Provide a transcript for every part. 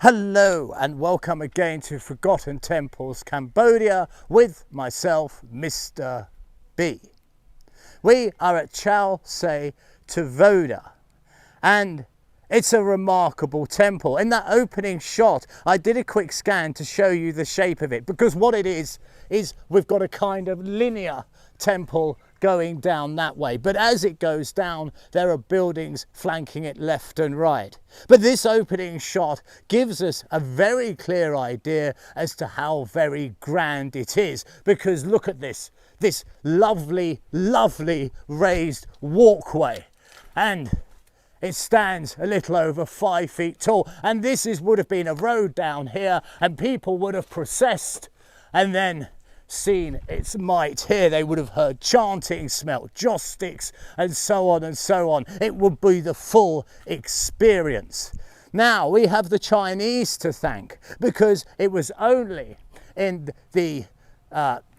Hello and welcome again to Forgotten Temples, Cambodia with myself, Mr. B. We are at Chay Say Temple and it's a remarkable temple. In that opening shot, I did a quick scan to show you the shape of it, because what it is we've got a kind of linear temple going down that way, but as it goes down there are buildings flanking it left and right. But this opening shot gives us a very clear idea as to how very grand it is, because look at this lovely raised walkway, and it stands a little over 5 feet tall, and this would have been a road down here, and people would have processed and then seen its might here. They would have heard chanting, smelt joss sticks, and so on and so on. It would be the full experience. Now we have the Chinese to thank, because it was only in the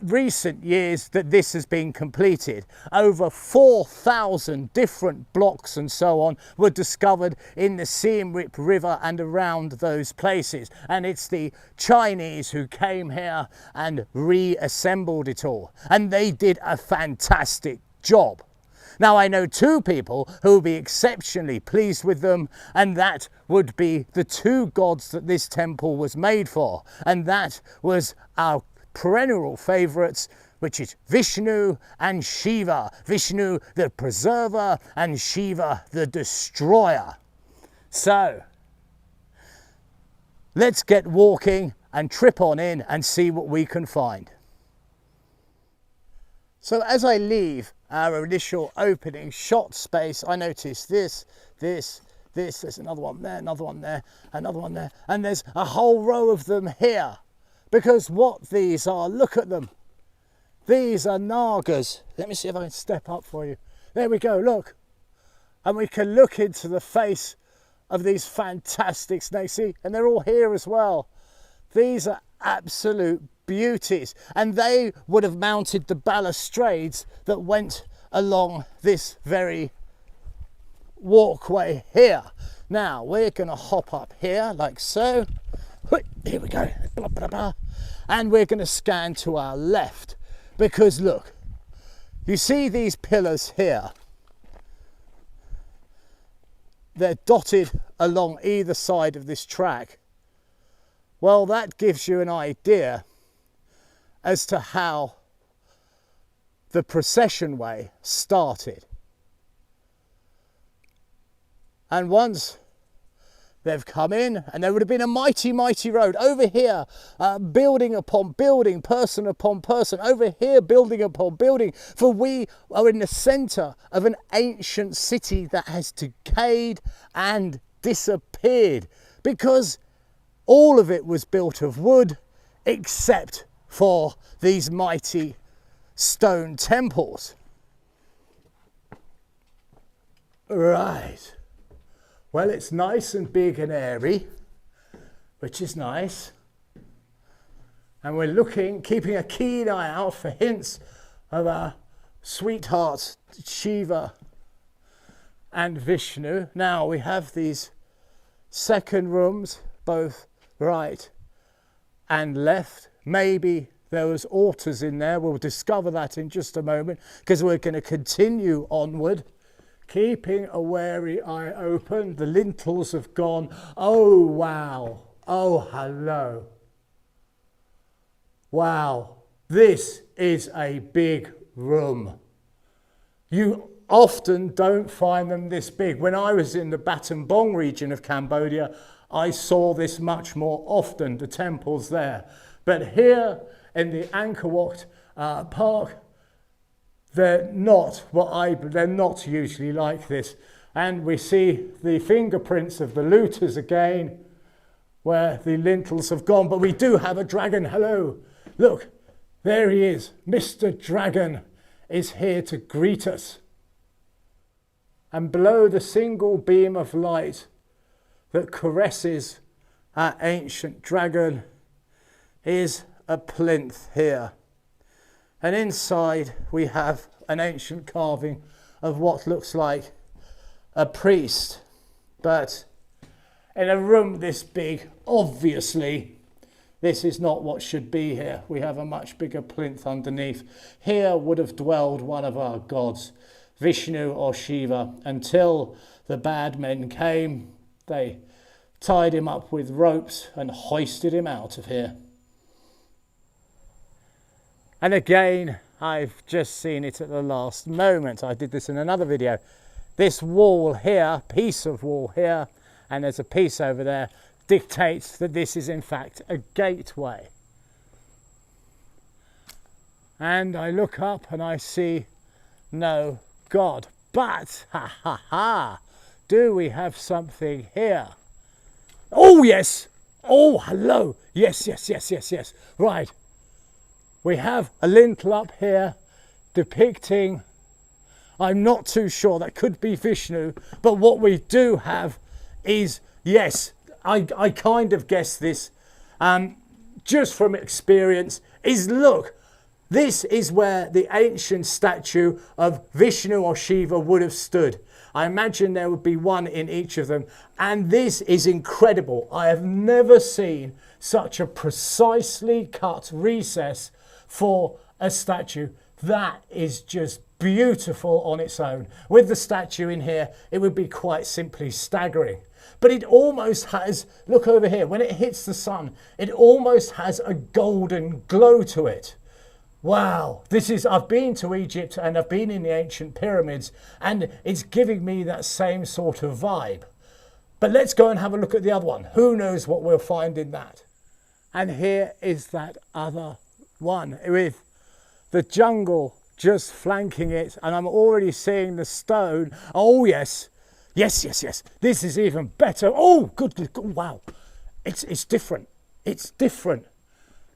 recent years that this has been completed. Over 4,000 different blocks and so on were discovered in the Siem Reap River and around those places, and it's the Chinese who came here and reassembled it all, and they did a fantastic job. Now I know two people who will be exceptionally pleased with them, and that would be the two gods that this temple was made for, and that was our perennial favourites, which is Vishnu and Shiva. Vishnu the preserver and Shiva the destroyer. So let's get walking and trip on in and see what we can find. So as I leave our initial opening shot space, I notice this, there's another one there, another one there, another one there, and there's a whole row of them here. Because what these are, look at them. These are nagas. Let me see if I can step up for you. There we go, look. And we can look into the face of these fantastic snakes. See, and they're all here as well. These are absolute beauties. And they would have mounted the balustrades that went along this very walkway here. Now, we're going to hop up here like so. Here we go, blah, blah, blah. And we're going to scan to our left, because look, you see these pillars here, they're dotted along either side of this track. Well, that gives you an idea as to how the procession way started. And once they've come in, and there would have been a mighty road over here, building upon building, person upon person, over here building upon building, for we are in the centre of an ancient city that has decayed and disappeared, because all of it was built of wood except for these mighty stone temples. Right. Well, it's nice and big and airy, which is nice. And we're looking, keeping a keen eye out for hints of our sweethearts, Shiva and Vishnu. Now we have these second rooms, both right and left. Maybe there was altars in there. We'll discover that in just a moment, because we're going to continue onward, keeping a wary eye open. The lintels have gone. Oh, wow. Oh, hello. Wow. This is a big room. You often don't find them this big. When I was in the Battambang region of Cambodia, I saw this much more often, the temples there. But here in the Angkor Wat Park, they're not usually like this. And we see the fingerprints of the looters again, where the lintels have gone. But we do have a dragon. Hello. Look, there he is. Mr. Dragon is here to greet us. And below the single beam of light that caresses our ancient dragon is a plinth here. And inside we have an ancient carving of what looks like a priest, but in a room this big, obviously, this is not what should be here. We have a much bigger plinth underneath. Here would have dwelled one of our gods, Vishnu or Shiva, until the bad men came. They tied him up with ropes and hoisted him out of here. And again, I've just seen it at the last moment. I did this in another video. This wall here, piece of wall here, and there's a piece over there, dictates that this is in fact a gateway. And I look up and I see no God. But, ha ha ha, do we have something here? Oh yes! Oh, hello! Yes, yes, yes, yes, yes. Right. We have a lintel up here depicting, I'm not too sure, that could be Vishnu, but what we do have is, yes, I kind of guessed this just from experience, is look, this is where the ancient statue of Vishnu or Shiva would have stood. I imagine there would be one in each of them, and this is incredible. I have never seen such a precisely cut recess for a statue. That is just beautiful on its own. With the statue in here, it would be quite simply staggering. But it almost has, look over here, when it hits the sun, it almost has a golden glow to it. Wow, I've been to Egypt and I've been in the ancient pyramids, and it's giving me that same sort of vibe. But let's go and have a look at the other one. Who knows what we'll find in that? And here is that other one with the jungle just flanking it, and I'm already seeing the stone. Oh yes, yes, yes, yes. This is even better. Oh, good, good, good. Wow, it's different. It's different.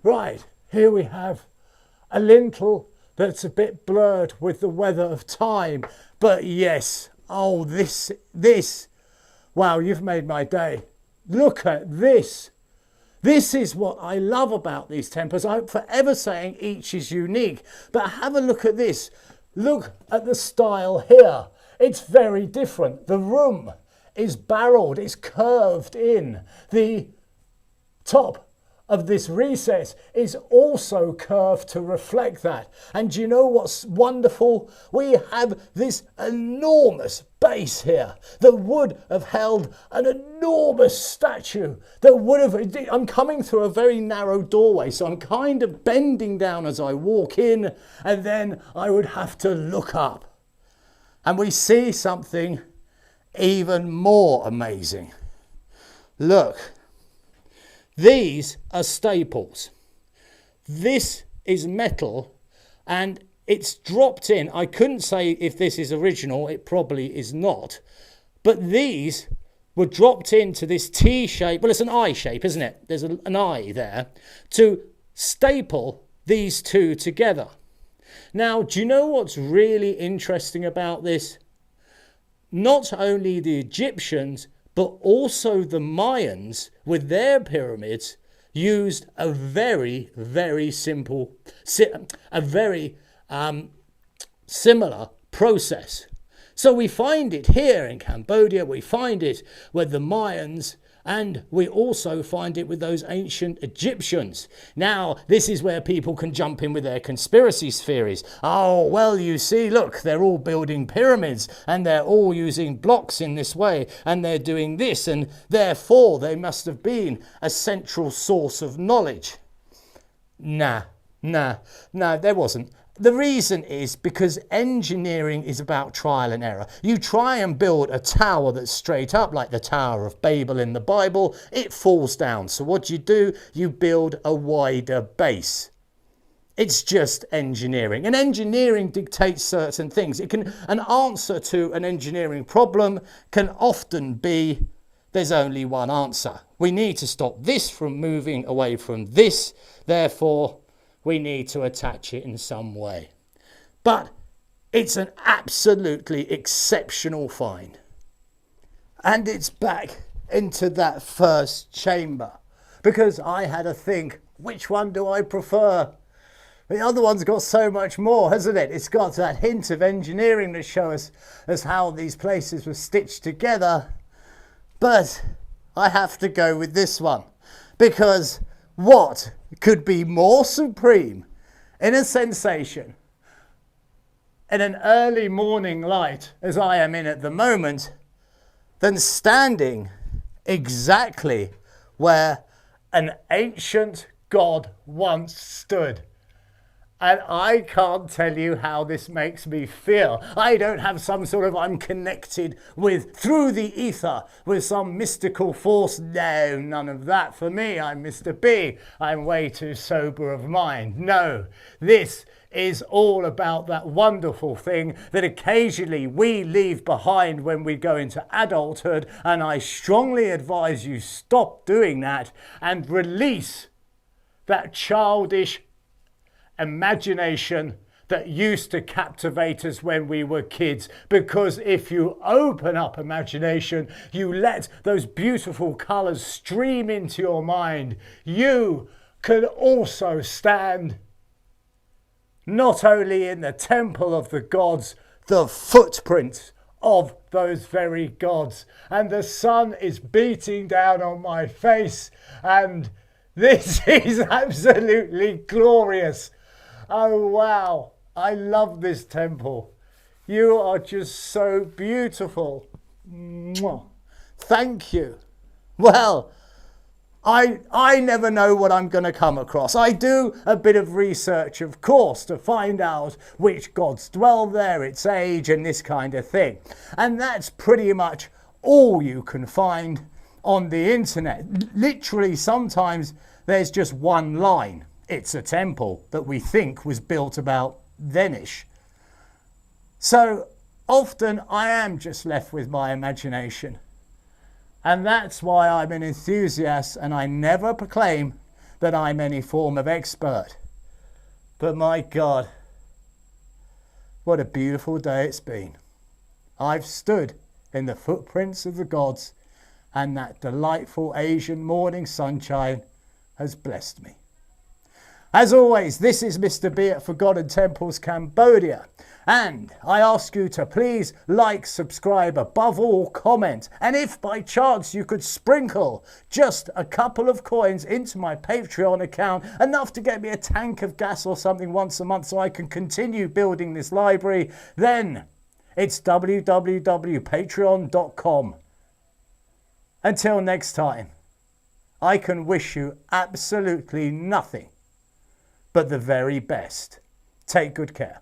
Right, here we have a lintel that's a bit blurred with the weather of time, but yes. Oh, this. Wow, you've made my day. Look at this. This is what I love about these temples. I'm forever saying each is unique, but have a look at this. Look at the style here. It's very different. The room is barreled, it's curved in. The top of this recess is also curved to reflect that. And do you know what's wonderful? We have this enormous base here that would have held an enormous statue that would have, I'm coming through a very narrow doorway, so I'm kind of bending down as I walk in, and then I would have to look up. And we see something even more amazing. Look. These are staples. This is metal and it's dropped in. I couldn't say if this is original, it probably is not. But these were dropped into this T shape. Well, it's an I shape, isn't it? There's an I there to staple these two together. Now, do you know what's really interesting about this? Not only the Egyptians, but also the Mayans with their pyramids used a very, very simple, a very similar process. So we find it here in Cambodia, we find it with the Mayans, and we also find it with those ancient Egyptians. Now, this is where people can jump in with their conspiracy theories. Oh, well, you see, look, they're all building pyramids and they're all using blocks in this way and they're doing this, and therefore they must have been a central source of knowledge. Nah, there wasn't. The reason is because engineering is about trial and error. You try and build a tower that's straight up like the Tower of Babel in the Bible, it falls down. So what do? You build a wider base. It's just engineering. And engineering dictates certain things. An answer to an engineering problem can often be, there's only one answer. We need to stop this from moving away from this, therefore we need to attach it in some way. But it's an absolutely exceptional find. And it's back into that first chamber, because I had to think, which one do I prefer? The other one's got so much more, hasn't it? It's got that hint of engineering to show us as how these places were stitched together. But I have to go with this one, because what could be more supreme in a sensation in an early morning light, as I am in at the moment, than standing exactly where an ancient god once stood. And I can't tell you how this makes me feel. I don't have some sort of I'm connected with, through the ether, with some mystical force. No, none of that for me. I'm Mr. B. I'm way too sober of mind. No, this is all about that wonderful thing that occasionally we leave behind when we go into adulthood. And I strongly advise you stop doing that and release that childish imagination that used to captivate us when we were kids. Because if you open up imagination, you let those beautiful colours stream into your mind, you can also stand not only in the temple of the gods, the footprints of those very gods. And the sun is beating down on my face, and this is absolutely glorious. Oh wow, I love this temple. You are just so beautiful. Mwah. Thank you. Well, I never know what I'm going to come across. I do a bit of research, of course, to find out which gods dwell there, its age, and this kind of thing. And that's pretty much all you can find on the internet. Literally, sometimes there's just one line. It's a temple that we think was built about thenish. So often I am just left with my imagination. And that's why I'm an enthusiast, and I never proclaim that I'm any form of expert. But my God, what a beautiful day it's been. I've stood in the footprints of the gods, and that delightful Asian morning sunshine has blessed me. As always, this is Mr. B at Forgotten Temples, Cambodia. And I ask you to please like, subscribe, above all comment. And if by chance you could sprinkle just a couple of coins into my Patreon account, enough to get me a tank of gas or something once a month so I can continue building this library, then it's www.patreon.com. Until next time, I can wish you absolutely nothing but the very best. Take good care.